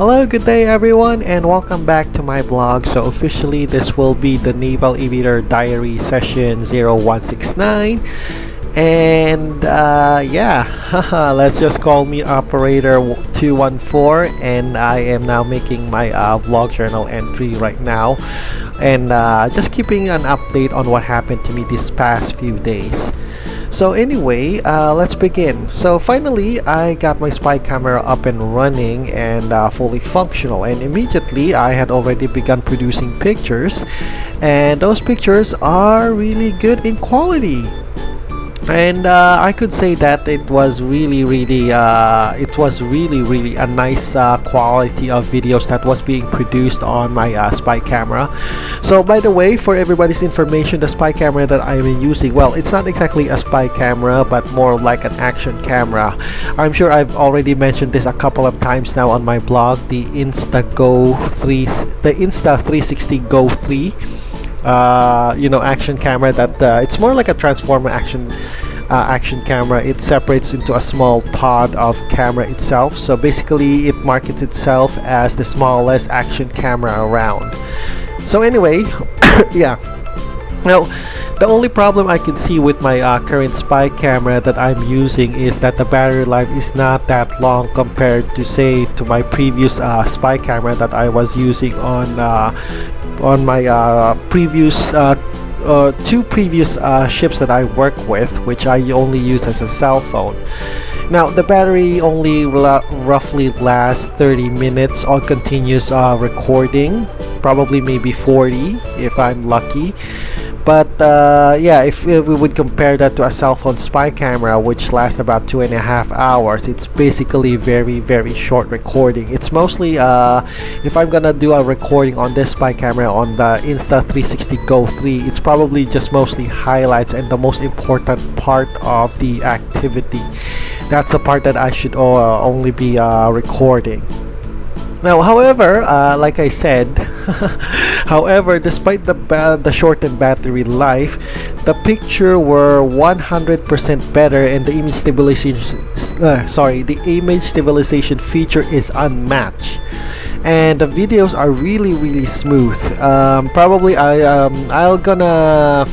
Hello, good day everyone, and welcome back to my blog. So officially this will be the Naval Aviator Diary Session 0169. And yeah, let's just call me Operator 214, and I am now making my vlog journal entry right now, and just keeping an update on what happened to me these past few days. So anyway, let's begin. So finally, I got my spy camera up and running and fully functional, and immediately I had already begun producing pictures, and those pictures are really good in quality. And I could say that it was really a nice quality of videos that was being produced on my spy camera. So by the way, for everybody's information, the spy camera that I'm using, well, it's not exactly a spy camera but more like an action camera. I'm sure I've already mentioned this a couple of times now on my blog, the Insta360 Go 3 action camera that it's more like a transformer action camera. It separates into a small pod of camera itself, so basically it markets itself as the smallest action camera around. So anyway, yeah, now the only problem I can see with my current spy camera that I'm using is that the battery life is not that long compared to, say, to my previous spy camera that I was using on my previous two previous ships that I work with, which I only use as a cell phone. Now the battery only roughly lasts 30 minutes on continuous recording, probably maybe 40 if I'm lucky. But yeah, if we would compare that to a cell phone spy camera, which lasts about 2.5 hours, it's basically very short recording. It's mostly if I'm gonna do a recording on this spy camera on the Insta360 Go 3, it's probably just mostly highlights and the most important part of the activity. That's the part that I should only be recording. Now, however, like I said, however, despite the shortened battery life, the picture were 100% better, and the image stabilization feature is unmatched, and the videos are really smooth. Probably I'll gonna.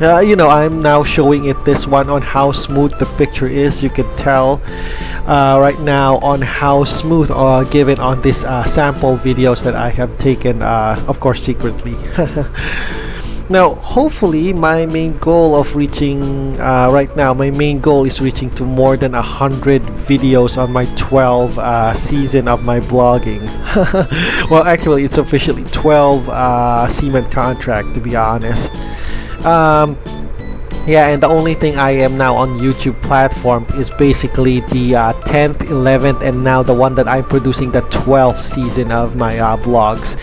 I'm now showing it this one on how smooth the picture is. You can tell right now on how smooth given on this sample videos that I have taken, of course secretly. Now hopefully my main goal of reaching my main goal is reaching to more than 100 videos on my 12 season of my blogging. Well, actually it's officially 12 seaman contract, to be honest. Yeah, and the only thing I am now on YouTube platform is basically the 10th, 11th, and now the one that I'm producing, the 12th season of my vlogs.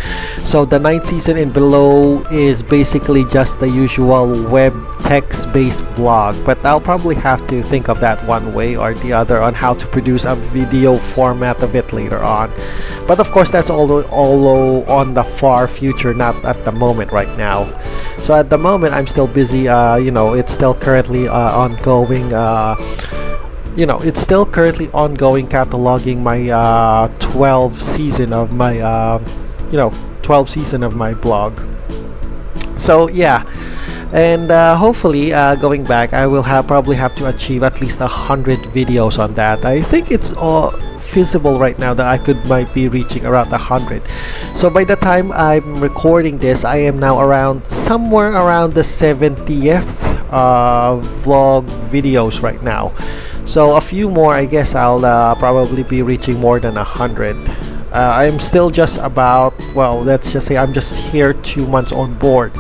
So the 9th season and below is basically just the usual web text-based blog, but I'll probably have to think of that one way or the other on how to produce a video format of it later on. But of course that's all on the far future, not at the moment right now. So at the moment I'm still busy, it's still currently ongoing, it's still currently ongoing cataloging my 12 season of my 12 season of my blog. So yeah, and hopefully going back, I will probably have to achieve at least 100 videos on that. I think it's feasible right now that I might be reaching around 100. So by the time I'm recording this, I am now somewhere around the 70th vlog videos right now. So a few more, I guess I'll probably be reaching more than 100. I'm still just about, well, let's just say I'm just here 2 months on board,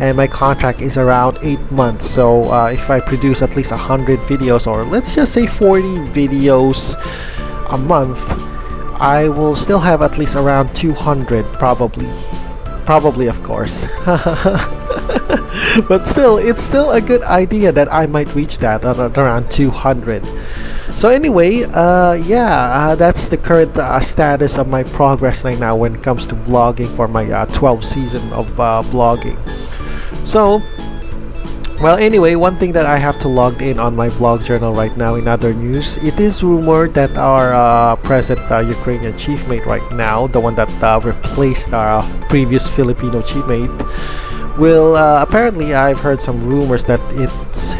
and my contract is around 8 months. So if I produce at least 100 videos, or let's just say 40 videos a month, I will still have at least around 200 probably, of course. But still, it's still a good idea that I might reach that at around 200. So anyway, that's the current status of my progress right now when it comes to blogging for my 12th season of blogging. So Well, anyway, one thing that I have to log in on my vlog journal right now in other news, it is rumored that our present Ukrainian chiefmate right now, the one that replaced our previous Filipino chiefmate, will apparently I've heard some rumors that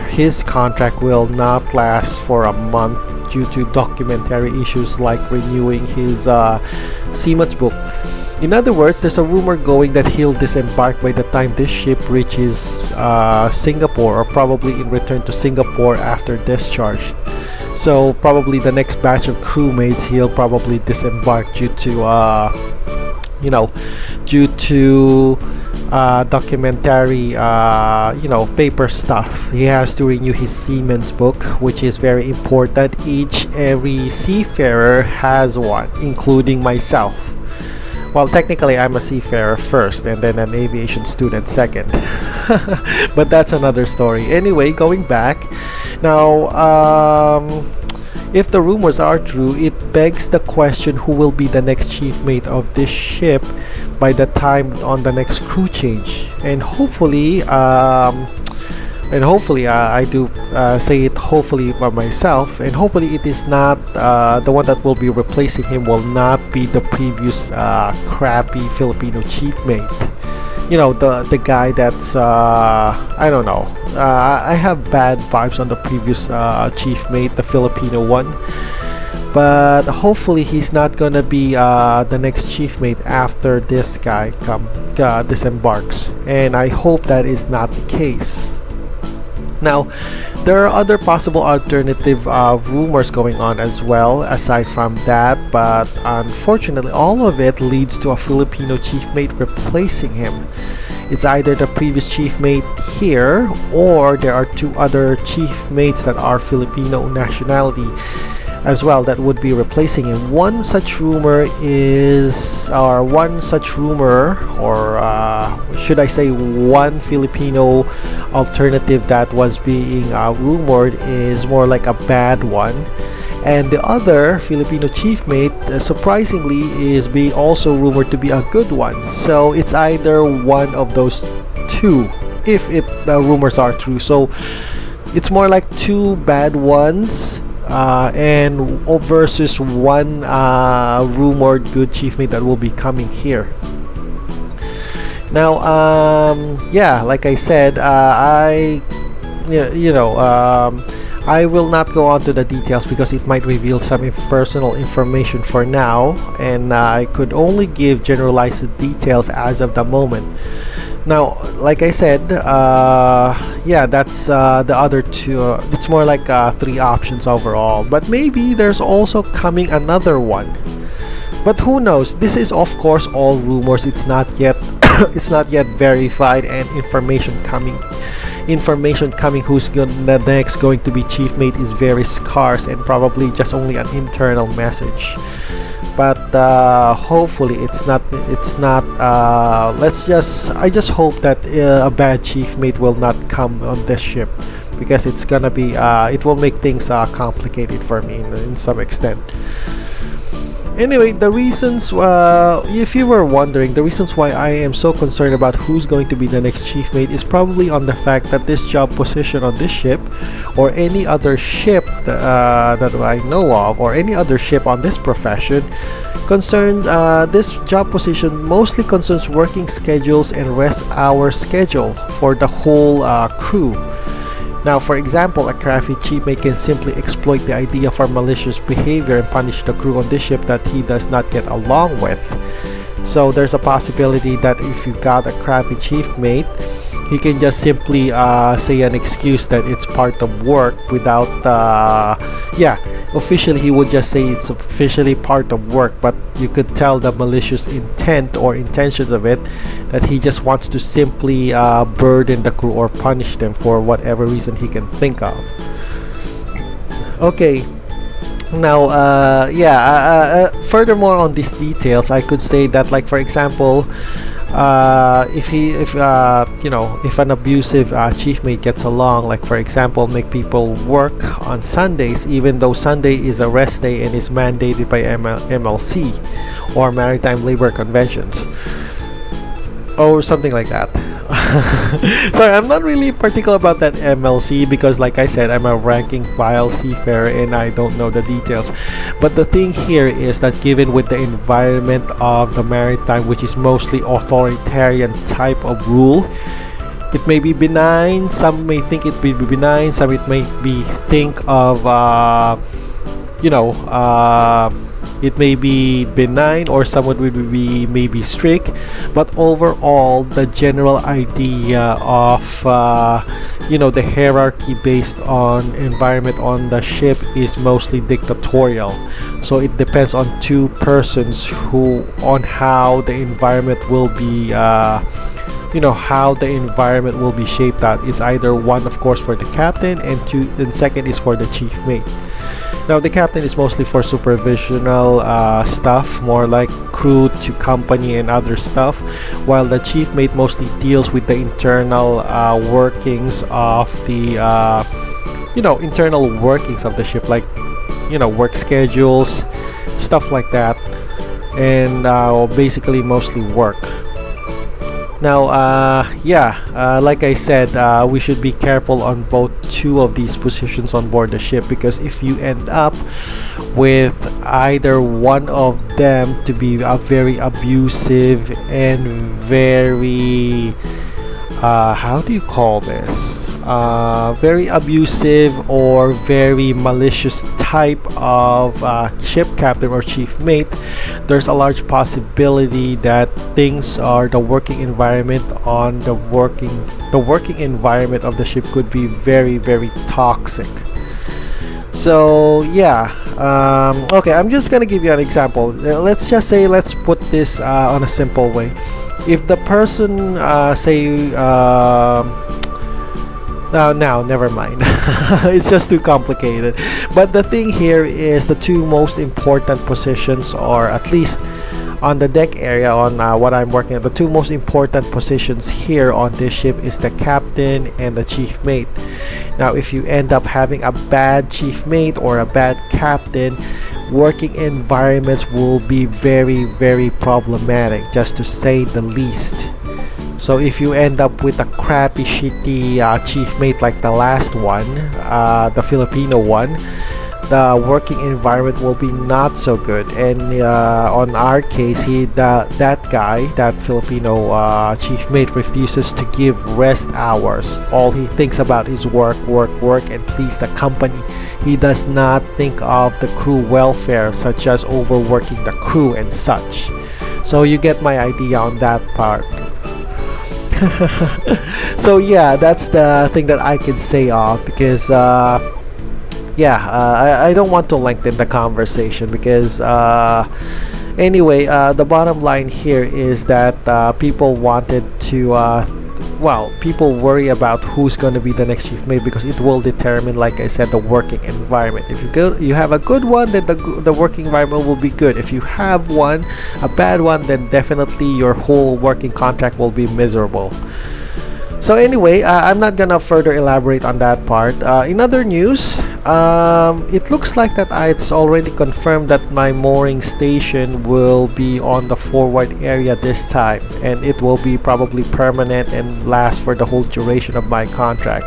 his contract will not last for a month due to documentary issues like renewing his seaman's book. In other words, there's a rumor going that he'll disembark by the time this ship reaches Singapore, or probably in return to Singapore after discharge. So probably the next batch of crewmates, he'll probably disembark due to documentary paper stuff. He has to renew his seaman's book, which is very important. Every seafarer has one, including myself. Well, technically I'm a seafarer first and then an aviation student second. But that's another story. Anyway, going back now, if the rumors are true, it begs the question who will be the next chief mate of this ship by the time on the next crew change. And hopefully I do say it hopefully by myself, and hopefully it is not the one that will be replacing him will not be the previous crappy Filipino chief mate. You know, the guy that's I don't know, I have bad vibes on the previous chief mate, the Filipino one, but hopefully he's not gonna be the next chief mate after this guy disembarks, and I hope that is not the case. Now, there are other possible alternative rumors going on as well aside from that, but unfortunately all of it leads to a Filipino chief mate replacing him. It's either the previous chief mate here, or there are two other chief mates that are Filipino nationality as well that would be replacing him. One such rumor, or should I say one Filipino alternative that was being rumored, is more like a bad one, and the other Filipino chief mate surprisingly is being also rumored to be a good one. So it's either one of those two if the rumors are true. So it's more like two bad ones and versus one rumored good chief mate that will be coming here. Now, yeah, like I said, I will not go on to the details because it might reveal some personal information for now, and I could only give generalized details as of the moment. Now, like I said, yeah, that's the other two. It's more like three options overall, but maybe there's also coming another one. But who knows? This is of course all rumors. It's not yet it's not yet verified, and information coming who's the next going to be chief mate is very scarce and probably just only an internal message. But hopefully it's not I just hope that a bad chief mate will not come on this ship, because it's gonna be it will make things complicated for me in some extent. Anyway, the reasons, if you were wondering, the reasons why I am so concerned about who's going to be the next chief mate is probably on the fact that this job position on this ship, or any other ship that I know of, or any other ship on this profession, this job position mostly concerns working schedules and rest hour schedule for the whole crew. Now, for example, a crafty chiefmate can simply exploit the idea for malicious behavior and punish the crew on this ship that he does not get along with. So there's a possibility that if you got a crappy chiefmate, he can just simply say an excuse that it's part of work without yeah, officially he would just say it's officially part of work, but you could tell the malicious intent or intentions of it, that he just wants to simply burden the crew or punish them for whatever reason he can think of. Okay, now yeah, furthermore on these details, I could say that, like, for example, if an abusive chiefmate gets along, like for example make people work on Sundays even though Sunday is a rest day and is mandated by MLC or Maritime Labor Conventions, or something like that. Sorry, I'm not really particular about that MLC because, like I said, I'm a ranking file seafarer and I don't know the details. But the thing here is that given with the environment of the maritime, which is mostly authoritarian type of rule, it may be benign. Some may think it may be benign. Some it may be think of it may be benign, or some would be maybe strict, but overall the general idea of the hierarchy based on environment on the ship is mostly dictatorial. So it depends on two persons who on how the environment will be how the environment will be shaped out. It's either one, of course, for the captain, and second is for the chief mate. Now the captain is mostly for supervisional stuff, more like crew to company and other stuff, while the chief mate mostly deals with the internal workings of the internal workings of the ship, like work schedules, stuff like that, and basically mostly work. Now, like I said, we should be careful on both two of these positions on board the ship, because if you end up with either one of them to be very abusive and very, how do you call this? Very abusive or very malicious type of ship captain or chief mate, there's a large possibility that the working environment on the working environment of the ship could be very, very toxic. So yeah, okay, I'm just gonna give you an example. Let's put this on a simple way. If the person no, never mind. It's just too complicated. But the thing here is the two most important positions, or at least on the deck area on what I'm working at, the two most important positions here on this ship is the captain and the chief mate. Now, if you end up having a bad chief mate or a bad captain, working environments will be very, very problematic, just to say the least. So if you end up with a crappy, shitty chief mate like the last one, the Filipino one, the working environment will be not so good. And on our case, that Filipino chief mate refuses to give rest hours. All he thinks about is work, and please the company. He does not think of the crew welfare, such as overworking the crew and such. So you get my idea on that part. So yeah, that's the thing that I can say of, because I don't want to lengthen the conversation, because anyway, the bottom line here is that people wanted to people worry about who's going to be the next chief mate, because it will determine, like I said, the working environment. If you have a good one, then the working environment will be good. If you have a bad one, then definitely your whole working contract will be miserable. So anyway, I'm not gonna further elaborate on that part. In other news, it looks like that it's already confirmed that my mooring station will be on the forward area this time, and it will be probably permanent and last for the whole duration of my contract.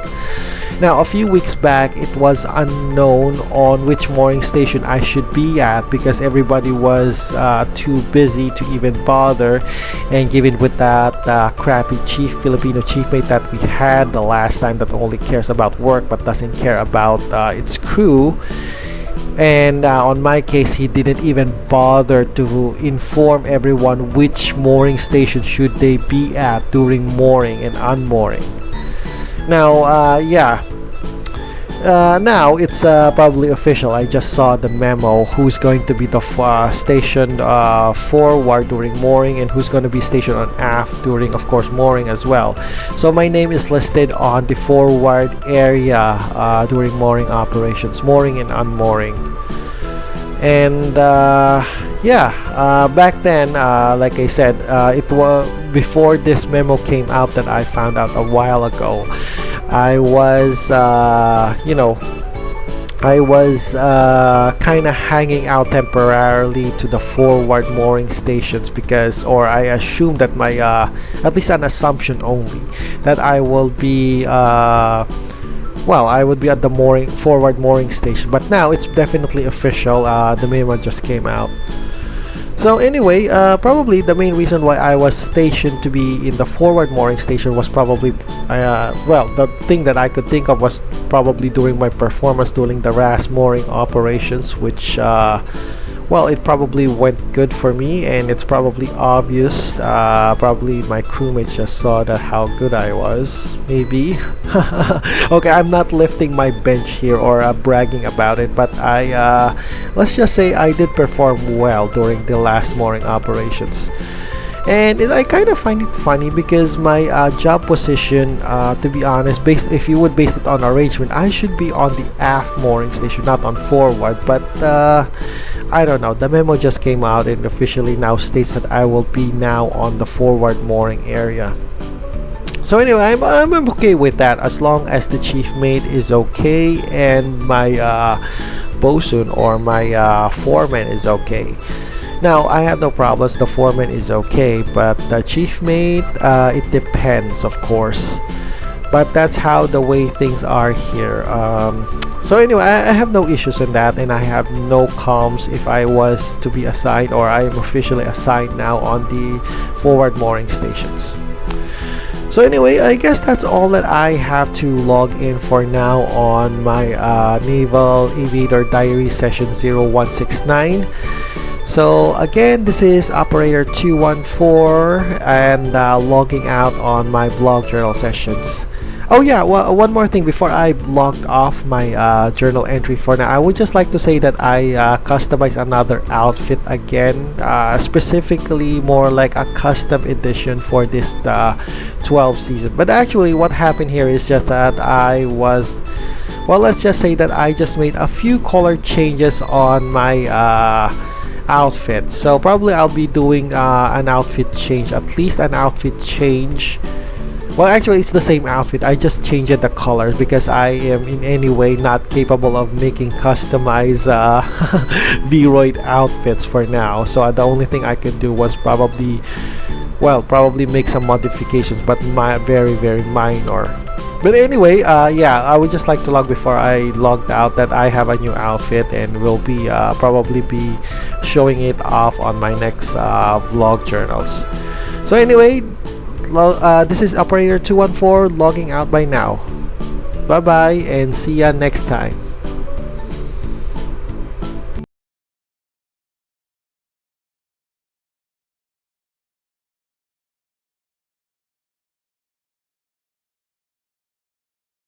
Now, a few weeks back, it was unknown on which mooring station I should be at, because everybody was too busy to even bother, and given with that crappy Filipino chief mate that we had the last time, that only cares about work but doesn't care about its crew, and on my case, he didn't even bother to inform everyone which mooring station should they be at during mooring and unmooring. Now, now it's probably official. I just saw the memo who's going to be the stationed forward during mooring, and who's going to be stationed on aft during, of course, mooring as well. So my name is listed on the forward area during mooring operations, mooring and unmooring. And back then, like I said, it was before this memo came out that I found out a while ago. I was I was kind of hanging out temporarily to the forward mooring stations because, or I assume that my, at least an assumption only, that I will be, well, I would be at the forward mooring station. But now it's definitely official. The memo just came out. So anyway, probably the main reason why I was stationed to be in the forward mooring station was probably, well, the thing that I could think of was probably during my performance during the RAS mooring operations, which, well, it probably went good for me, and it's probably obvious. Probably my crewmates just saw that how good I was, maybe. Okay, I'm not lifting my bench here or bragging about it, but I, let's just say I did perform well during the last mooring operations. And I kind of find it funny because my job position, to be honest, if you would base it on arrangement, I should be on the aft mooring station, not on forward. But I don't know. The memo just came out and officially now states that I will be now on the forward mooring area. So anyway, I'm okay with that as long as the chief mate is okay and my bosun or my foreman is okay. Now, I have no problems. The foreman is okay, but the chief mate, it depends, of course. But that's how the way things are here. So anyway, I have no issues in that, and I have no comms if I was to be assigned, or I am officially assigned now on the forward mooring stations. So anyway, I guess that's all that I have to log in for now on my Naval Aviator Diary session 0169. So again, this is operator 214 and logging out on my blog journal sessions. Oh yeah, well, one more thing before I logged off my journal entry for now, I would just like to say that I customized another outfit again, specifically more like a custom edition for this 12 season. But actually what happened here is just that I was, well, let's just say that I just made a few color changes on my outfit. So probably I'll be doing an outfit change, at least an outfit change. Well, actually it's the same outfit, I just changed the colors because I am in any way not capable of making customized Vroid outfits for now. So the only thing I could do was probably, well, probably make some modifications, but very minor. But anyway, yeah, I would just like to log before I logged out that I have a new outfit and will be probably be showing it off on my next vlog journals. So anyway, this is operator 214 logging out by now. Bye bye and see ya next time.